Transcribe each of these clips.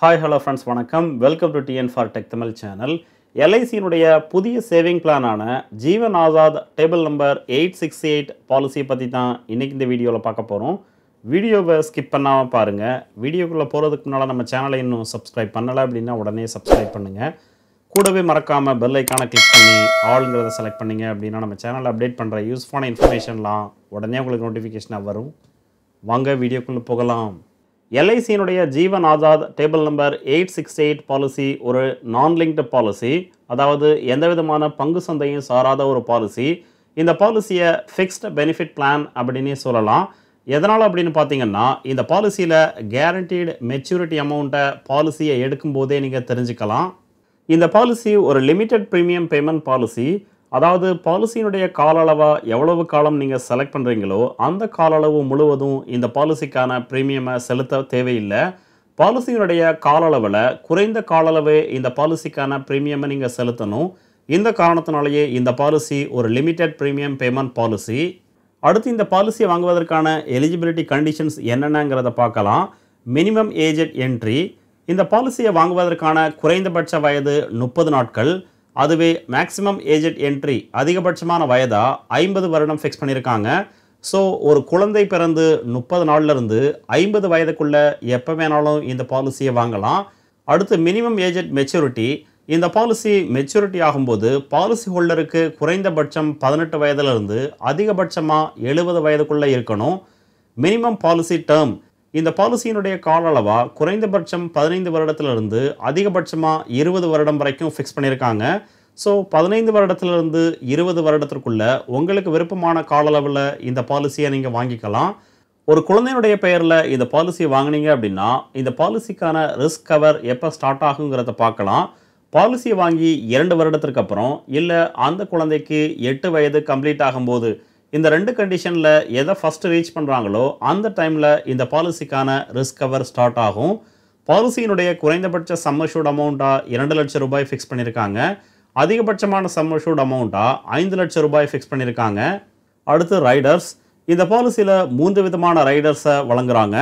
Hi hello friends வணக்கம். Welcome to TN for tech Tamil channel. எல்ஐசியினுடைய புதிய சேவிங் பிளானான ஜீவன் ஆசாத் டேபிள் நம்பர் 868 பாலிசியை பற்றி தான் இன்றைக்கி இந்த வீடியோவில் பார்க்க போகிறோம். வீடியோவை ஸ்கிப் பண்ணாமல் பாருங்கள். வீடியோக்குள்ளே போகிறதுக்கு முன்னால் நம்ம சேனலை இன்னும் சப்ஸ்கிரைப் பண்ணலை அப்படின்னா உடனே சப்ஸ்கிரைப் பண்ணுங்கள். கூடவே மறக்காமல் பெல் ஐக்கானை கிளிக் பண்ணி ஆளுங்கிறத செலக்ட் பண்ணிங்க அப்படின்னா நம்ம சேனலில் அப்டேட் பண்ணுற யூஸ்ஃபுல்லான இன்ஃபர்மேஷன்லாம் உடனே உங்களுக்கு நோட்டிஃபிகேஷனாக வரும். வாங்க வீடியோக்குள்ளே போகலாம். எல்ஐசியினுடைய ஜீவன் ஆசாத் டேபிள் நம்பர் 868 பாலிசி ஒரு நான் லிங்க்டு பாலிசி, அதாவது எந்த விதமான பங்கு சந்தையும் சாராத ஒரு பாலிசி. இந்த பாலிசியை ஃபிக்ஸ்டு பெனிஃபிட் பிளான் அப்படின்னே சொல்லலாம். எதனால் அப்படின்னு பார்த்தீங்கன்னா, இந்த பாலிசியில் கேரண்டீடு மெச்சூரிட்டி அமௌண்ட்டை பாலிசியை எடுக்கும்போதே நீங்கள் தெரிஞ்சுக்கலாம். இந்த பாலிசி ஒரு லிமிட்டட் ப்ரீமியம் பேமெண்ட் பாலிசி, அதாவது பாலிசியினுடைய கால அளவை எவ்வளவு காலம் நீங்கள் செலக்ட் பண்ணுறீங்களோ அந்த கால அளவு முழுவதும் இந்த பாலிசிக்கான ப்ரீமியமை செலுத்த தேவையில்லை. பாலிசியினுடைய கால அளவில் குறைந்த கால அளவே இந்த பாலிசிக்கான ப்ரீமியமை நீங்கள் செலுத்தணும். இந்த காரணத்தினாலேயே இந்த பாலிசி ஒரு லிமிட்டட் ப்ரீமியம் பேமெண்ட் பாலிசி. அடுத்து இந்த பாலிசியை வாங்குவதற்கான எலிஜிபிலிட்டி கண்டிஷன்ஸ் என்னென்னங்கிறத பார்க்கலாம். Minimum age at entry. இந்த பாலிசியை வாங்குவதற்கான குறைந்தபட்ச வயது 30 நாட்கள். அதுவே மேக்ஸிமம் ஏஜ் அட் என்ட்ரி அதிகபட்சமான வயதாக 50 வருடம் ஃபிக்ஸ் பண்ணியிருக்காங்க. ஸோ ஒரு குழந்தை பிறந்து 30 நாள்லேருந்து 50 வயதுக்குள்ளே எப்போ வேணாலும் இந்த பாலிசியை வாங்கலாம். அடுத்து மினிமம் ஏஜ் அட் மெச்சூரிட்டி. இந்த பாலிசி மெச்சூரிட்டி ஆகும்போது பாலிசி ஹோல்டருக்கு குறைந்தபட்சம் 18 வயதிலிருந்து அதிகபட்சமாக 70 வயதுக்குள்ளே இருக்கணும். Minimum policy term. இந்த பாலிசியினுடைய கால அளவா குறைந்தபட்சம் 15 வருடத்திலிருந்து அதிகபட்சமாக 20 வருடம் வரைக்கும் ஃபிக்ஸ் பண்ணியிருக்காங்க. ஸோ 15 வருடத்திலிருந்து 20 வருடத்திற்குள்ள உங்களுக்கு விருப்பமான கால அளவில் இந்த பாலிசியை நீங்கள் வாங்கிக்கலாம். ஒரு குழந்தையினுடைய பெயரில் இந்த பாலிசியை வாங்கினீங்க அப்படின்னா இந்த பாலிசிக்கான ரிஸ்க் கவர் எப்போ ஸ்டார்ட் ஆகுங்கிறத பார்க்கலாம். பாலிசியை வாங்கி 2 வருடத்திற்கு அப்புறம் இல்லை அந்த குழந்தைக்கு 8 வயது கம்ப்ளீட் ஆகும்போது இந்த 2 கண்டிஷனில் எதை ஃபஸ்ட்டு ரீச் பண்ணுறாங்களோ அந்த டைமில் இந்த பாலிசிக்கான ரிஸ்க் கவர் ஸ்டார்ட் ஆகும். பாலிசியினுடைய குறைந்தபட்ச சம் அஷ்யூர்ட் அமௌண்ட்டாக 2 லட்சம் ரூபாய் ஃபிக்ஸ் பண்ணியிருக்காங்க. அதிகபட்சமான சம் அஷ்யூர்ட் அமௌண்ட்டாக 5 லட்சம் ரூபாய் ஃபிக்ஸ் பண்ணியிருக்காங்க. அடுத்து ரைடர்ஸ். இந்த பாலிசியில் 3 விதமான ரைடர்ஸை வழங்குறாங்க.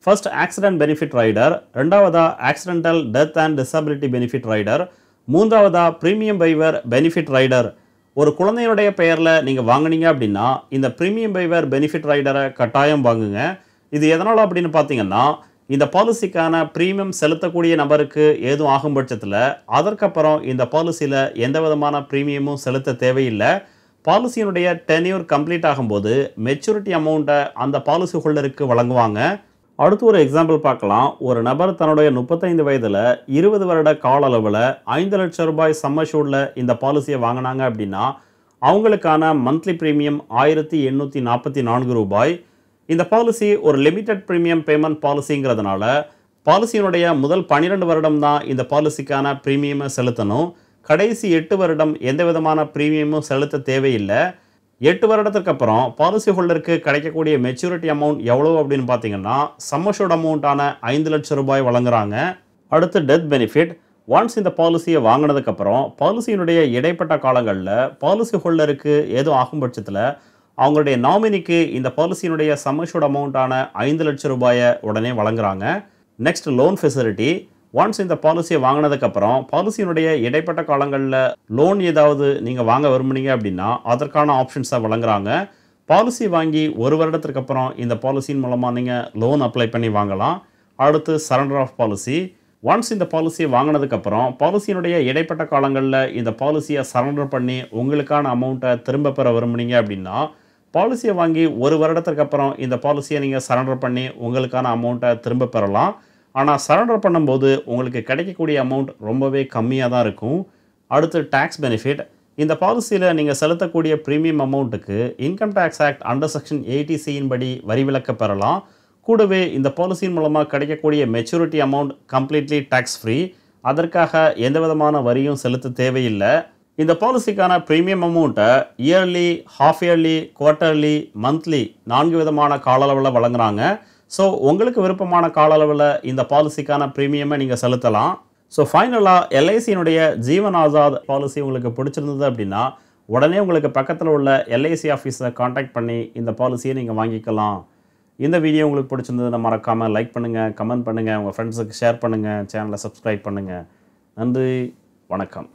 ஃபர்ஸ்ட் ஆக்சிடென்ட் பெனிஃபிட் ரைடர், ரெண்டாவதா accidental death and disability benefit rider, மூன்றாவதா ப்ரீமியம் வைவர் பெனிஃபிட் ரைடர். ஒரு குழந்தையுடைய பெயரில் நீங்கள் வாங்கினீங்க அப்படின்னா இந்த ப்ரீமியம் வைவர் பெனிஃபிட் ரைடரை கட்டாயம் வாங்குங்க. இது எதனால் அப்படின்னு பார்த்தீங்கன்னா, இந்த பாலிசிக்கான ப்ரீமியம் செலுத்தக்கூடிய நபருக்கு ஏதும் ஆகும் பட்சத்தில் அதற்கப்புறம் இந்த பாலிசியில் எந்த விதமான ப்ரீமியமும் செலுத்த தேவையில்லை. பாலிசியினுடைய டென்யூர் கம்ப்ளீட் ஆகும்போது மெச்சூரிட்டி அமௌண்ட்டை அந்த பாலிசி ஹோல்டருக்கு வழங்குவாங்க. அடுத்து ஒரு எக்ஸாம்பிள் பார்க்கலாம். ஒரு நபர் தன்னுடைய 35 வயதில் 20 வருட கால அளவில் 5 லட்சம் ரூபாய் சம் அஷ்யூர்டில் இந்த பாலிசியை வாங்கினாங்க அப்படின்னா அவங்களுக்கான மந்த்லி ப்ரீமியம் 1844 ரூபாய். இந்த பாலிசி ஒரு லிமிட்டட் ப்ரீமியம் பேமெண்ட் பாலிசிங்கிறதுனால பாலிசியினுடைய முதல் 12 வருடம் தான் இந்த பாலிசிக்கான ப்ரீமியமை செலுத்தணும். கடைசி 8 வருடம் எந்த விதமான ப்ரீமியமும் செலுத்த தேவையில்லை. 8 வருடத்துக்கு அப்புறம் பாலிசி ஹோல்டருக்கு கிடைக்கக்கூடிய மெச்சூரிட்டி அமௌண்ட் எவ்வளோ அப்படின்னு பார்த்தீங்கன்னா சம் அஷ்யூர்ட் அமௌண்ட்டான 5 லட்சம் ரூபாய் வழங்குறாங்க. அடுத்து டெத் பெனிஃபிட். ஒன்ஸ் இந்த பாலிசியை வாங்கினதுக்கப்புறம் பாலிசியினுடைய இடைப்பட்ட காலங்களில் பாலிசி ஹோல்டருக்கு ஏதோ ஆகும் பட்சத்தில் அவங்களுடைய நாமினிக்கு இந்த பாலிசியினுடைய சம் அஷ்யூர்ட் அமௌண்ட்டான 5 லட்சம் ரூபாயை உடனே வழங்குறாங்க. Next loan facility. ஒன்ஸ் இந்த பாலிசியை வாங்கினதுக்கப்புறம் பாலிசியினுடைய இடைப்பட்ட காலங்களில் லோன் ஏதாவது நீங்கள் வாங்க விரும்புனீங்க அப்படின்னா அதற்கான ஆப்ஷன்ஸை வழங்குறாங்க. பாலிசி வாங்கி 1 வருடத்திற்கு அப்புறம் இந்த பாலிசியின் மூலமாக நீங்கள் லோன் அப்ளை பண்ணி வாங்கலாம். அடுத்து சரண்டர் ஆஃப் பாலிசி. ஒன்ஸ் இந்த பாலிசியை வாங்கினதுக்கப்புறம் பாலிசியினுடைய இடைப்பட்ட காலங்களில் இந்த பாலிசியை சரண்டர் பண்ணி உங்களுக்கான அமௌண்ட்டை திரும்ப பெற விரும்புனீங்க அப்படின்னா பாலிசியை வாங்கி 1 வருடத்திற்கு அப்புறம் இந்த பாலிசியை நீங்கள் சரண்டர் பண்ணி உங்களுக்கான அமௌண்ட்டை திரும்ப பெறலாம். ஆனால் சரண்டர் பண்ணும்போது உங்களுக்கு கிடைக்கக்கூடிய அமௌண்ட் ரொம்பவே கம்மியாக தான் இருக்கும். அடுத்து டேக்ஸ் பெனிஃபிட். இந்த பாலிசியில் நீங்கள் செலுத்தக்கூடிய ப்ரீமியம் அமௌண்ட்டுக்கு income tax act under section 80C படி வரி விலக்கு பெறலாம். கூடவே இந்த பாலிசியின் மூலமாக கிடைக்கக்கூடிய maturity amount completely tax free. அதற்காக எந்த விதமான வரியும் செலுத்த தேவையில்லை. இந்த பாலிசிக்கான ப்ரீமியம் அமௌண்ட்டை yearly, half yearly, quarterly, monthly 4 விதமான கால அளவில் வழங்குறாங்க. ஸோ உங்களுக்கு விருப்பமான கால அளவில் இந்த பாலிசிக்கான ப்ரீமியமை நீங்கள் செலுத்தலாம். ஸோ ஃபைனலாக எல்ஐசியினுடைய ஜீவன் ஆசாத் பாலிசி உங்களுக்கு பிடிச்சிருந்தது அப்படின்னா உடனே உங்களுக்கு பக்கத்தில் உள்ள எல்ஐசி ஆஃபீஸை காண்டாக்ட் பண்ணி இந்த பாலிசியை நீங்கள் வாங்கிக்கலாம். இந்த வீடியோ உங்களுக்கு பிடிச்சிருந்ததுன்னா மறக்காமல் லைக் பண்ணுங்கள், கமெண்ட் பண்ணுங்கள், உங்கள் ஃப்ரெண்ட்ஸுக்கு ஷேர் பண்ணுங்கள், சேனலை சப்ஸ்கிரைப் பண்ணுங்கள். நன்றி, வணக்கம்.